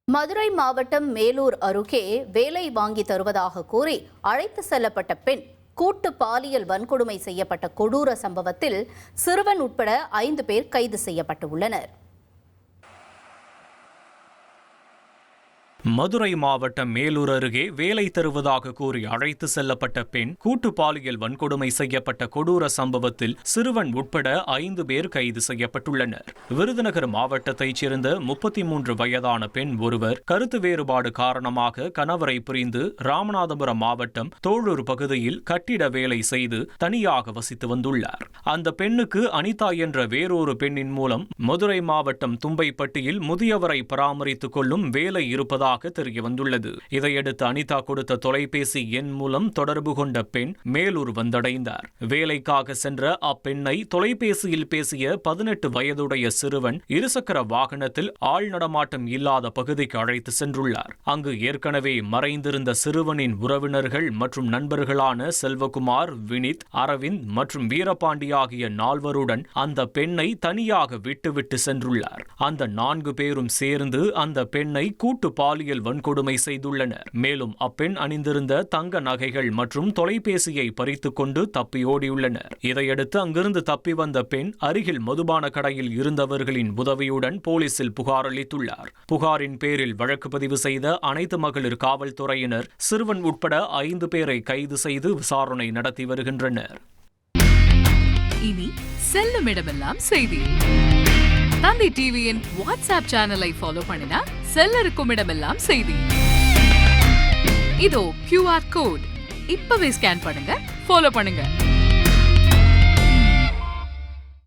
மதுரை மாவட்டம் மேலூர் அருகே வேலை வாங்கி தருவதாக கூறி அழைத்து செல்லப்பட்ட பெண் கூட்டு பாலியல் வன்கொடுமை செய்யப்பட்ட கொடூர சம்பவத்தில் சிறுவன் உட்பட 5 பேர் கைது செய்யப்பட்டுள்ளனர். மதுரை மாவட்டம் மேலூர் அருகே வேலை தருவதாக கூறி அழைத்து செல்லப்பட்ட பெண் கூட்டு பாலியல் வன்கொடுமை செய்யப்பட்ட கொடூர சம்பவத்தில் சிறுவன் உட்பட 5 பேர் கைது செய்யப்பட்டுள்ளனர். விருதுநகர் மாவட்டத்தைச் சேர்ந்த 33 வயதான பெண் ஒருவர் கருத்து வேறுபாடு காரணமாக கணவரை பிரிந்து ராமநாதபுரம் மாவட்டம் தோழூர் பகுதியில் கட்டிட வேலை செய்து தனியாக வசித்து வந்துள்ளார். அந்த பெண்ணுக்கு அனிதா என்ற வேறொரு பெண்ணின் மூலம் மதுரை மாவட்டம் தும்பைப்பட்டியில் முதியவரை பராமரித்துக் கொள்ளும் வேலை இருப்பதாக தெரிய வந்துள்ளது. இதையடுத்து அனிதா கொடுத்த தொலைபேசி எண் மூலம் தொடர்பு கொண்ட பெண் மேலூர் வந்தடைந்தார். வேலைக்காக சென்ற அப்பெண்ணை தொலைபேசியில் பேசிய 18 வயதுடைய சிறுவன் இருசக்கர வாகனத்தில் ஆள் நடமாட்டம் இல்லாத பகுதிக்கு அழைத்து சென்றுள்ளார். அங்கு ஏற்கனவே மறைந்திருந்த சிறுவனின் உறவினர்கள் மற்றும் நண்பர்களான செல்வகுமார், வினித், அரவிந்த் மற்றும் வீரபாண்டி ஆகிய 4 அந்த பெண்ணை தனியாக விட்டுவிட்டு சென்றுள்ளார். அந்த 4 பேரும் சேர்ந்து அந்த பெண்ணை கூட்டு பாலியல் வன்கொடுமை செய்துள்ளனர். மேலும் அப்பெண் அணிந்திருந்த தங்க நகைகள் மற்றும் தொலைபேசியை பறித்துக் கொண்டு தப்பி ஓடியுள்ளனர். இதையடுத்து அங்கிருந்து தப்பி வந்த பெண் அருகில் மதுபான கடையில் இருந்தவர்களின் உதவியுடன் போலீசில் புகார் அளித்துள்ளார். புகாரின் பேரில் வழக்கு பதிவு செய்த அனைத்து மகளிர் காவல்துறையினர் சிறுவன் உட்பட 5 பேரை கைது செய்து விசாரணை நடத்தி வருகின்றனர். இனி செல்லும் இடமெல்லாம் செய்தி. தந்தி டிவியின் வாட்ஸ்அப் சேனலை ஃபாலோ பண்ணினா செல்ல இருக்கும் இடமெல்லாம் செய்தி. இதோ QR கோட் இப்பவே ஸ்கேன் பண்ணுங்க, ஃபாலோ பண்ணுங்க.